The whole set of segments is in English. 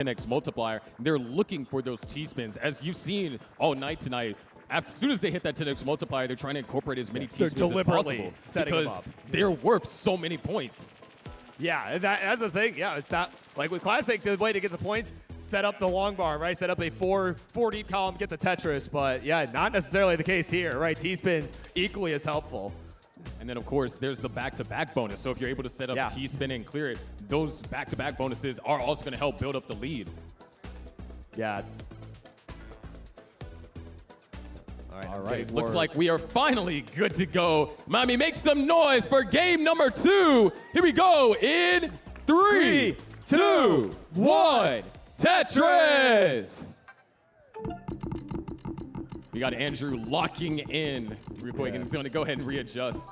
10x multiplier. They're looking for those T-spins. As you've seen all night tonight, as soon as they hit that 10x multiplier, they're trying to incorporate as many T-spins as possible because they're worth so many points. Yeah, that's the thing. Yeah, it's not like with Classic, the way to get the points, set up the long bar, right? Set up a four deep column, get the Tetris. But yeah, not necessarily the case here, right? T-spins equally as helpful. And then, of course, there's the back-to-back bonus. So if you're able to set up T-spin and clear it, those back-to-back bonuses are also going to help build up the lead. Yeah. All right. Looks like we are finally good to go. Miami, make some noise for game number 2. Here we go in 3, 2, 1. Tetris! We got Andrew locking in real quick, and he's going to go ahead and readjust.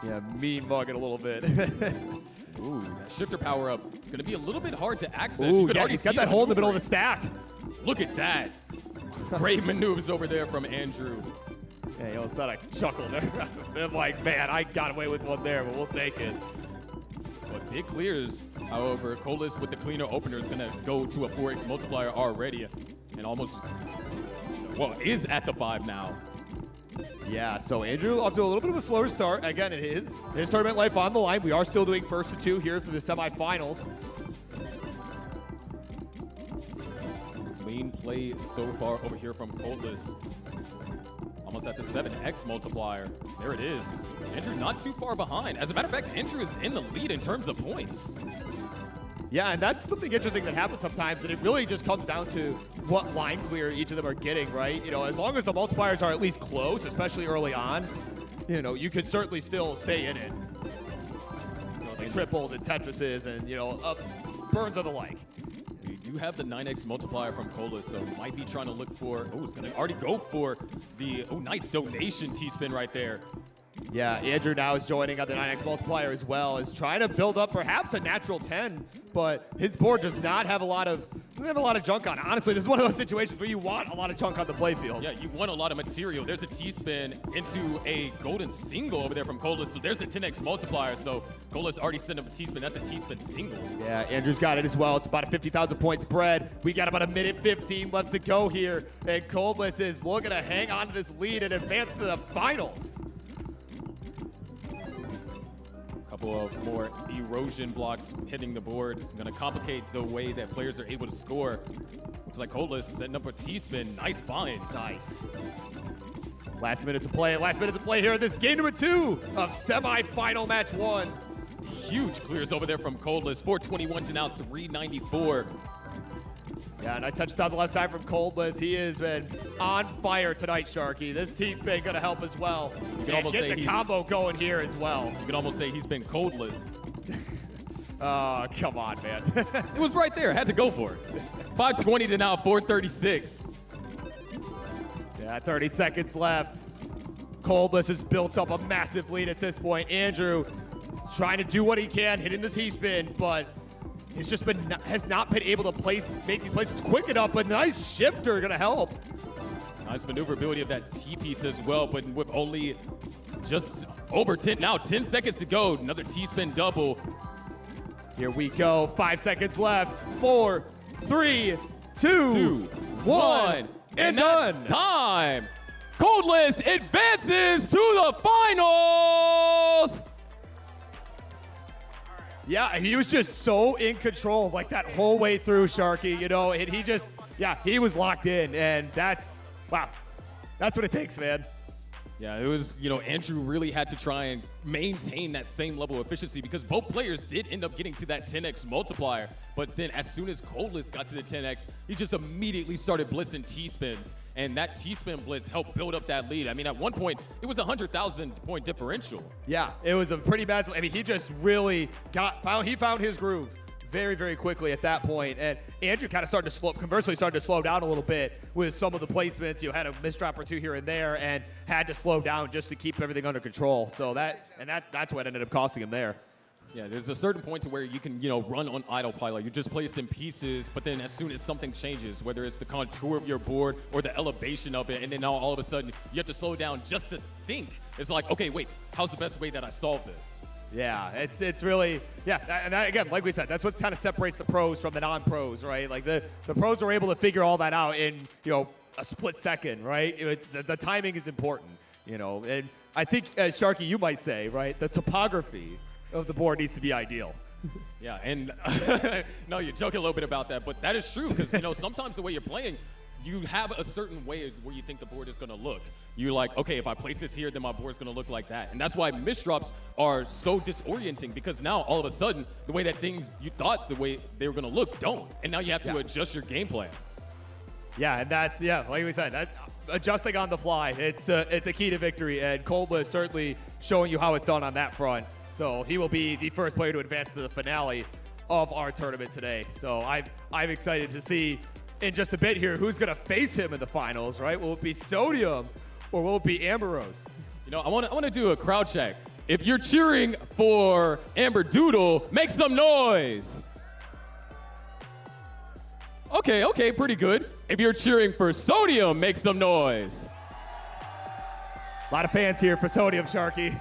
Yeah, mean mugging a little bit. Ooh, that shifter power up. It's going to be a little bit hard to access. Ooh, yeah, he's got that hole in the middle of the stack. Look at that. Great maneuvers over there from Andrew. Yeah, you almost thought I chuckled there. I'm like, man, I got away with one there, but we'll take it. But big clears. However, Colas with the cleaner opener is going to go to a 4x multiplier already and almost, well, is at the 5 now. Yeah, so Andrew off to a little bit of a slower start. Again, it is his tournament life on the line. We are still doing 1st to 2 here through the semifinals. Clean play so far over here from Colas. Almost at the 7x multiplier. There it is. Andrew not too far behind. As a matter of fact, Andrew is in the lead in terms of points. Yeah, and that's something interesting that happens sometimes, and it really just comes down to what line clear each of them are getting, right? You know, as long as the multipliers are at least close, especially early on, you know, you could certainly still stay in it. You know, the triples and Tetrises and, you know, burns of the like. We do have the 9x multiplier from Colas, so might be trying to look for, oh, it's going to already go for the, oh, nice donation T-spin right there. Yeah, Andrew now is joining on the 9x multiplier as well, is trying to build up perhaps a natural 10, but his board does not have a lot of junk on it. Honestly, this is one of those situations where you want a lot of junk on the playfield. Yeah, you want a lot of material. There's a T-spin into a golden single over there from Colas, so there's the 10x multiplier, so Colas already sent him a T-spin. That's a T-spin single. Yeah, Andrew's got it as well. It's about a 50,000 point spread. We got about a minute 15 left to go here, and Colas is looking to hang on to this lead and advance to the finals. Couple of more erosion blocks hitting the boards. Going to complicate the way that players are able to score. Looks like Colas setting up a T-spin. Nice find. Nice. Last minute to play. Last minute to play here in this game number 2 of semi-final match 1. Huge clears over there from Colas. 421 to now 394. Yeah, nice touch down the left side from Colas. He has been on fire tonight, Sharky. This T-spin going to help as well. You can almost get the combo going here as well. You can almost say he's been Colas. Oh, come on, man. It was right there. Had to go for it. 520 to now 436. Yeah, 30 seconds left. Colas has built up a massive lead at this point. Andrew trying to do what he can, hitting the T-spin, but he's just has not been able to make these places quick enough, but nice shifter gonna help. Nice maneuverability of that T-piece as well, but with only just over 10 seconds to go, another T-spin double. Here we go, 5 seconds left. 4, 3, 2, 1, and that's done. Time. Colas advances to the finals. Yeah, he was just so in control like that whole way through, Sharky, you know, and he just, yeah, he was locked in, and that's, wow, that's what it takes, man. Yeah, it was, you know, Andrew really had to try and maintain that same level of efficiency because both players did end up getting to that 10x multiplier. But then as soon as Colas got to the 10x, he just immediately started blitzing T-spins. And that T-spin blitz helped build up that lead. I mean, at one point, it was a 100,000 point differential. Yeah, it was a pretty bad, I mean, he just really found his groove very, very quickly at that point. And Andrew kind of conversely started to slow down a little bit with some of the placements. You had a misdrop or two here and there and had to slow down just to keep everything under control. So that's what ended up costing him there. Yeah, there's a certain point to where you can, you know, run on autopilot. You just place in pieces, but then as soon as something changes, whether it's the contour of your board or the elevation of it, and then all of a sudden you have to slow down just to think. It's like, okay, wait, how's the best way that I solve this? Yeah, it's really, and that, again, like we said, that's what kind of separates the pros from the non-pros, right? Like the pros are able to figure all that out in, a split second, right? The timing is important, and I think, Sharky, you might say, right, the topography of the board needs to be ideal. Yeah, and no, you're joking a little bit about that, but that is true because, sometimes the way you're playing, you have a certain way where you think the board is going to look. You're like, okay, if I place this here, then my board's going to look like that. And that's why misdrops are so disorienting because now all of a sudden, the way that things you thought the way they were going to look don't. And now you have to adjust your game plan. Yeah, and that's, like we said, adjusting on the fly, it's a key to victory. And Kolba is certainly showing you how it's done on that front. So he will be the first player to advance to the finale of our tournament today. So I'm excited to see in just a bit here who's going to face him in the finals, right? Will it be Sodium or will it be Amber Rose? I want to do a crowd check. If you're cheering for Amber Doodle, make some noise. Okay, pretty good. If you're cheering for Sodium, make some noise. A lot of fans here for Sodium, Sharky.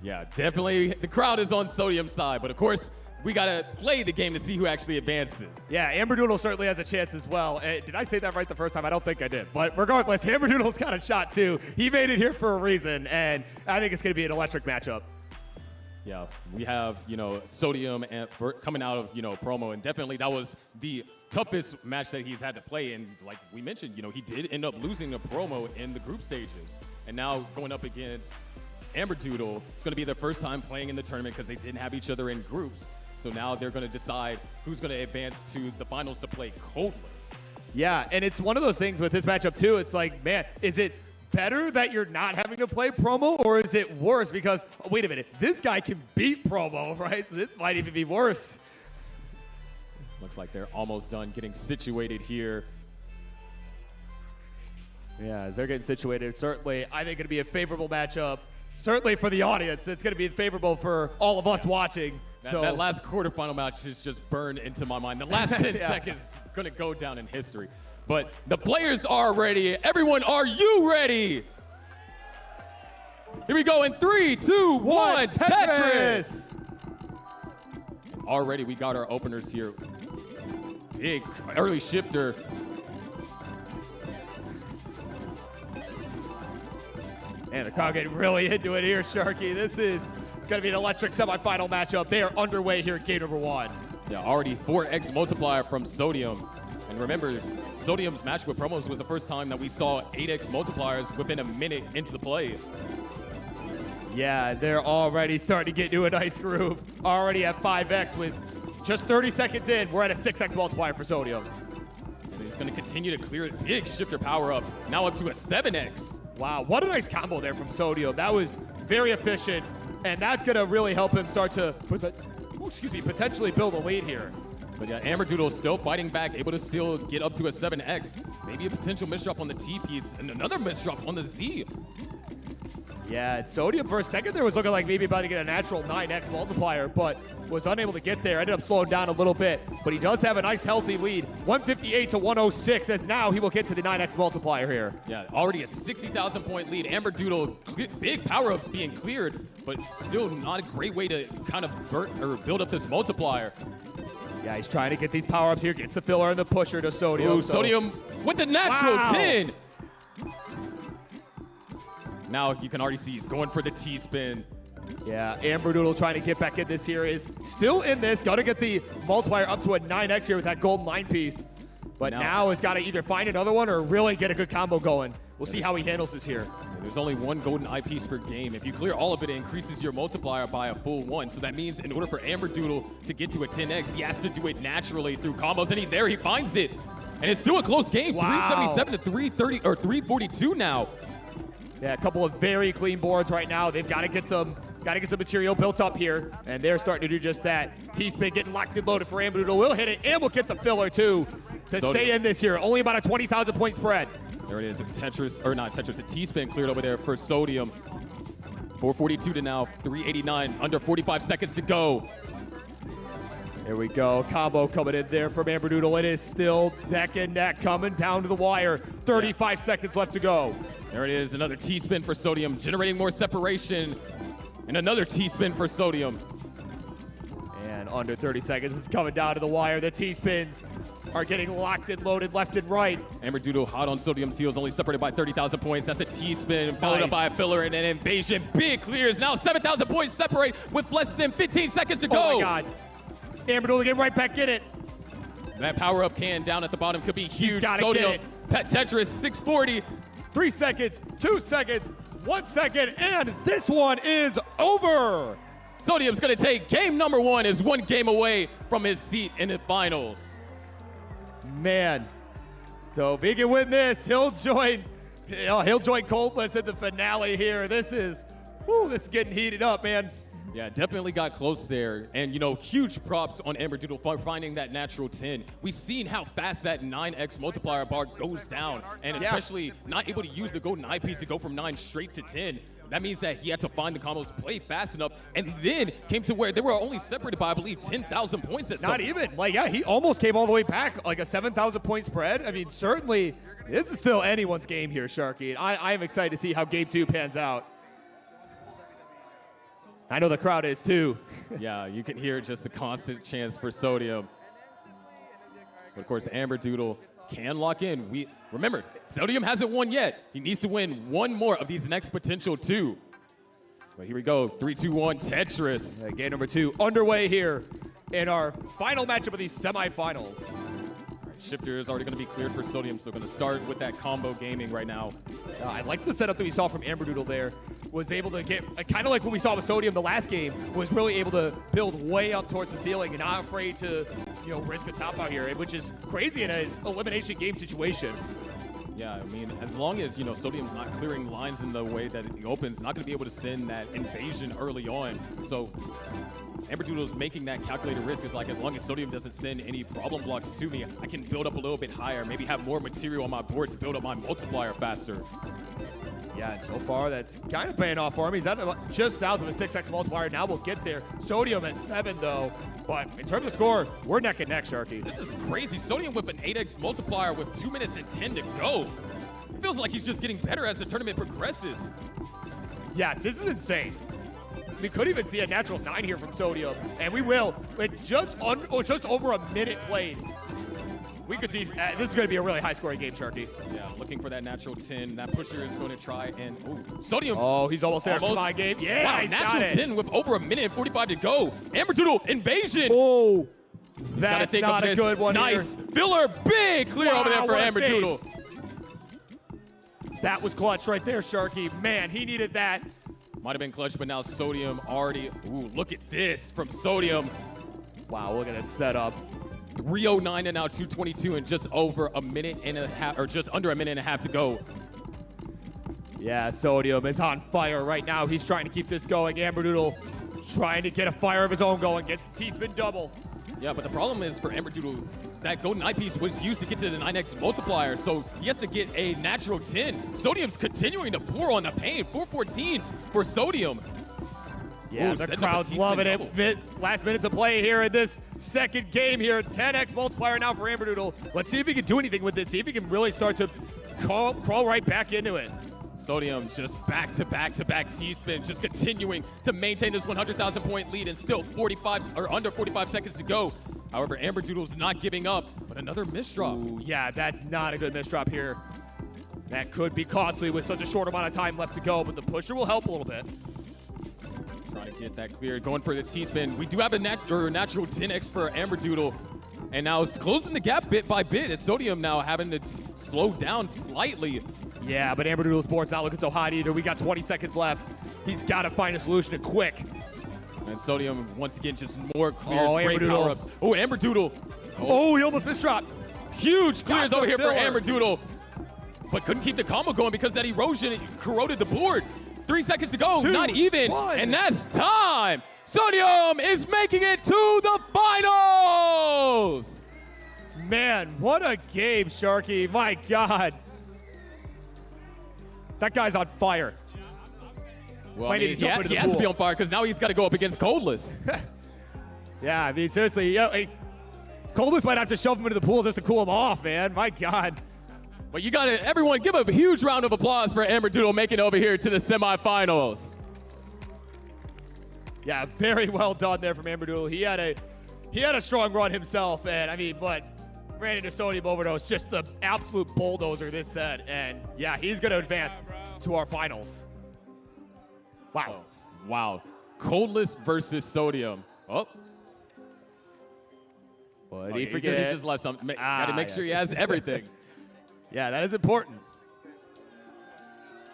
Yeah, definitely the crowd is on Sodium's side, but of course, we got to play the game to see who actually advances. Yeah, Amber Doodle certainly has a chance as well. Did I say that right the first time? I don't think I did. But regardless, Amber Doodle's got a shot too. He made it here for a reason, and I think it's going to be an electric matchup. Yeah, we have, Sodium coming out of, promo, and definitely that was the toughest match that he's had to play. And like we mentioned, he did end up losing a promo in the group stages. And now going up against Amber Doodle, it's going to be their first time playing in the tournament because they didn't have each other in groups. So now they're going to decide who's going to advance to the finals to play codeless. Yeah, and it's one of those things with this matchup too. It's like, man, is it better that you're not having to play promo, or is it worse because, wait a minute, this guy can beat promo, right? So this might even be worse. Looks like they're almost done getting situated here. Yeah, as they're getting situated, certainly I think it'll be a favorable matchup. Certainly for the audience, it's going to be favorable for all of us watching. That last quarterfinal match is just burned into my mind. The last 10 seconds is going to go down in history. But the players are ready. Everyone, are you ready? Here we go in 3, 2, 1, Tetris! And already we got our openers here. Big early shifter. And the crowd getting really into it here, Sharky. This is going to be an electric semifinal matchup. They are underway here at game number 1. Yeah, already 4x multiplier from Sodium. And remember, Sodium's match with promos was the first time that we saw 8x multipliers within a minute into the play. Yeah, they're already starting to get into a nice groove. Already at 5x with just 30 seconds in. We're at a 6x multiplier for Sodium. And he's going to continue to clear it. Big shifter power up. Now up to a 7x. Wow, what a nice combo there from Sodium. That was very efficient, and that's going to really help him start to potentially build a lead here. But yeah, Amber Doodle still fighting back, able to still get up to a 7x. Maybe a potential misdrop on the T piece, and another misdrop on the Z. Yeah, Sodium for a second there was looking like maybe about to get a natural 9x multiplier, but was unable to get there. Ended up slowing down a little bit, but he does have a nice healthy lead. 158 to 106, as now he will get to the 9x multiplier here. Yeah, already a 60,000 point lead. Amber Doodle, big power-ups being cleared, but still not a great way to kind of build up this multiplier. Yeah, he's trying to get these power-ups here. Gets the filler and the pusher to Sodium. Ooh, Sodium with the natural 10. Now you can already see he's going for the T-spin. Yeah, Amber Doodle trying to get back in this here is still in this. Got to get the multiplier up to a 9x here with that golden line piece. But now it's got to either find another one or really get a good combo going. We'll see how he handles this here. There's only one golden eye piece per game. If you clear all of it, it increases your multiplier by a full 1. So that means in order for Amber Doodle to get to a 10x, he has to do it naturally through combos. And he finds it. And it's still a close game. Wow. 377 to 330 or 342 now. Yeah, a couple of very clean boards right now. They've got to get some material built up here, and they're starting to do just that. T-spin getting locked and loaded for Amber Doodle. Will hit it, and we'll get the filler too to stay in this here. Only about a 20,000 point spread. There it is, a T-spin cleared over there for Sodium. 442 to now 389, under 45 seconds to go. Here we go, combo coming in there from Amber Doodle. It is still neck and neck coming down to the wire. 35 seconds left to go. There it is, another T-spin for Sodium, generating more separation. And another T-spin for Sodium. And under 30 seconds, it's coming down to the wire. The T-spins are getting locked and loaded left and right. Amberdoodle hot on Sodium's heels, only separated by 30,000 points. That's a T-spin, followed up by a filler and an invasion. Big clears, now 7,000 points separate with less than 15 seconds to go. Oh my God. Amberdoodle getting right back in it. That power-up can down at the bottom could be huge. He's gotta Sodium, get it. Pet Tetris, 640. 3 seconds, 2 seconds, 1 second, and this one is over. Sodium's gonna take game number 1, is 1 game away from his seat in the finals. Man, so if he can win this, he'll join Coldless in the finale here. This is getting heated up, man. Yeah, definitely got close there. And, you know, huge props on Amberdoodle for finding that natural 10. We've seen how fast that 9x multiplier bar goes down, and especially not able to use the golden eyepiece to go from 9 straight to 10. That means that he had to find the combos, play fast enough, and then came to where they were only separated by, I believe, 10,000 points at some Not even. Like, yeah, he almost came all the way back, like a 7,000 point spread. I mean, certainly, this is still anyone's game here, Sharky. I am excited to see how game 2 pans out. I know the crowd is too. Yeah, you can hear just a constant chance for Sodium. But of course, Amberdoodle can lock in. Remember, Sodium hasn't won yet. He needs to win 1 more of these next potential 2. But here we go, 3, 2, 1, Tetris. Game number 2 underway here in our final matchup of these semifinals. Shifter is already going to be cleared for Sodium, so going to start with that combo gaming right now. I like the setup that we saw from Amberdoodle there. Was able to get, kind of like what we saw with Sodium the last game, was really able to build way up towards the ceiling and not afraid to, risk a top out here, which is crazy in an elimination game situation. Yeah, I mean, as long as, Sodium's not clearing lines in the way that he opens, not going to be able to send that invasion early on. So Amberdoodle's making that calculated risk is like, as long as Sodium doesn't send any problem blocks to me, I can build up a little bit higher, maybe have more material on my board to build up my multiplier faster. Yeah, and so far that's kind of paying off for him. He's at just south of a 6x multiplier. Now we'll get there. Sodium at 7 though. But in terms of score, we're neck and neck, Sharky. This is crazy. Sodium with an 8x multiplier with 2 minutes and 10 to go. It feels like he's just getting better as the tournament progresses. Yeah, this is insane. We could even see a natural 9 here from Sodium, and we will. With just over a minute played, we could see this is going to be a really high-scoring game, Sharky. Yeah, looking for that natural 10. That pusher is going to try and Sodium. Oh, he's almost there. Come on, game. Yeah, wow, he's natural got it. 10 with over a minute and 45 to go. Amberdoodle invasion. Oh, that's not a good one. Nice filler, big clear over there for Amberdoodle. That was clutch right there, Sharky. Man, he needed that. Might have been clutch, but now Sodium already. Ooh, look at this from Sodium. Wow, look at this setup. 309 and now 222 and just over a minute and a half, or just under a minute and a half to go. Yeah, Sodium is on fire right now. He's trying to keep this going. Amberdoodle trying to get a fire of his own going. Gets the T-spin double. Yeah, but the problem is for Amberdoodle, that golden eyepiece was used to get to the 9x multiplier, so he has to get a natural 10. Sodium's continuing to pour on the pain. 414 for Sodium. Yeah, the crowd's loving it. Last minute to play here in this second game here. 10x multiplier now for Amberdoodle. Let's see if he can do anything with it. See if he can really start to crawl right back into it. Sodium just back-to-back T-spin, just continuing to maintain this 100,000 point lead and still 45 or under 45 seconds to go. However, Amberdoodle's not giving up, but another misdrop. Ooh, yeah, that's not a good misdrop here. That could be costly with such a short amount of time left to go, but the pusher will help a little bit. Trying to get that cleared, going for the T-spin. We do have a natural 10x for Amberdoodle, and now it's closing the gap bit by bit as Sodium now having to slow down slightly. Yeah, but Amberdoodle's board's not looking so hot either. We got 20 seconds left. He's got to find a solution and quick. And Sodium, once again, just more clears, great Amberdoodle. power-ups. Oh, Amberdoodle. Oh, he almost misdropped. Huge clears over here for filler. Amberdoodle, but couldn't keep the combo going because that erosion corroded the board. 3 seconds to go, 2, not even, 1. and that's time. Sodium is making it to the finals. Man, what a game, Sharky. My God. That guy's on fire. Well, Might need to jump into the he has to be pool. on fire because now he's got to go up against Coldless. Yeah, I mean, seriously, Coldless might have to shove him into the pool just to cool him off, man. My God. But you got to, everyone, give a huge round of applause for Amberdoodle making it over here to the semifinals. Yeah, very well done there from Amberdoodle. He had a strong run himself, and I mean, but ran into sodium overdose, just the absolute bulldozer this set, and yeah, he's going to advance to our finals. Wow. Oh, wow. Coldless versus Sodium. Oh. What did he He forget? just left some. Got to make sure he has everything. Yeah, that is important.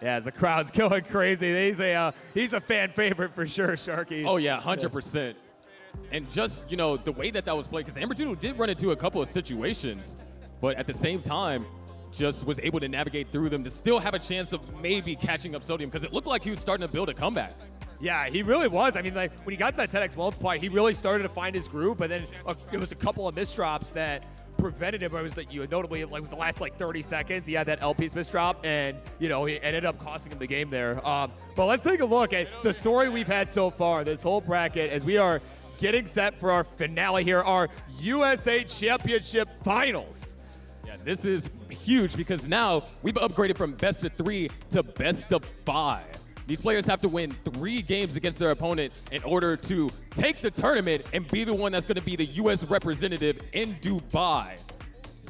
Yeah, as the crowd's going crazy. He's a fan favorite for sure, Sharky. Oh, yeah, 100%. And just, you know, the way that was played, because Amberdoodle did run into a couple of situations, but at the same time, just was able to navigate through them to still have a chance of maybe catching up Sodium, because it looked like he was starting to build a comeback. Yeah, he really was. I mean, like, when he got to that 10x multiplier, he really started to find his groove, but then it was a couple of misdrops that prevented him. It was that notably, like, with the last, like, 30 seconds, he had that LP's misdrop, and, you know, he ended up costing him the game there. But let's take a look at the story we've had so far, this whole bracket, as we are getting set for our finale here, our USA Championship Finals. Yeah, this is huge because now we've upgraded from best of 3 to best of 5. These players have to win 3 games against their opponent in order to take the tournament and be the one that's going to be the U.S. representative in Dubai.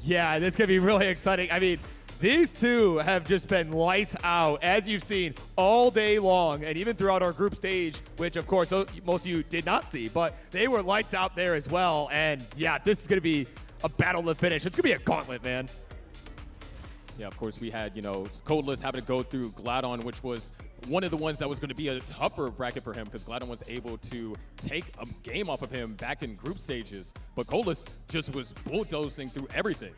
Yeah, this could be really exciting. I mean, these two have just been lights out, as you've seen, all day long, and even throughout our group stage, which, of course, most of you did not see, but they were lights out there as well. And, yeah, this is going to be a battle to finish. It's going to be a gauntlet, man. Yeah, of course, we had, you know, Codeless having to go through Gladon, which was one of the ones that was going to be a tougher bracket for him because Gladon was able to take a game off of him back in group stages. But Codeless just was bulldozing through everything.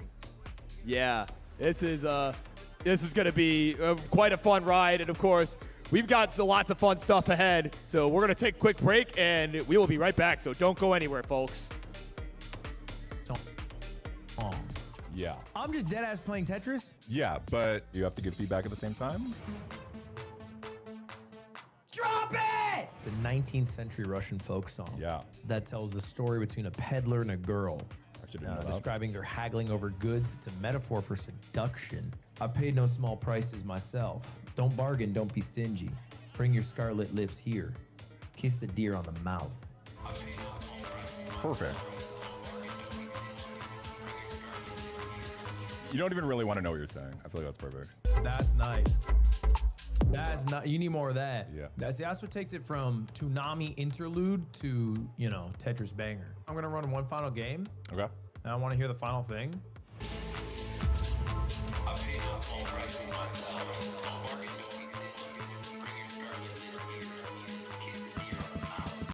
Yeah, this is going to be quite a fun ride. And, of course, we've got lots of fun stuff ahead. So we're going to take a quick break, and we will be right back. So don't go anywhere, folks. Yeah. I'm just dead ass playing Tetris. Yeah, but you have to give feedback at the same time? Drop it! It's a 19th century Russian folk song. Yeah. That tells the story between a peddler and a girl. Actually didn't know that. Describing their haggling over goods. It's a metaphor for seduction. I paid no small prices myself. Don't bargain, don't be stingy. Bring your scarlet lips here. Kiss the deer on the mouth. Perfect. You don't even really want to know what you're saying. I feel like that's perfect. That's nice. That's not. You need more of that. Yeah. That's what takes it from Toonami interlude to, you know, Tetris banger. I'm gonna run one final game. Okay. And I want to hear the final thing.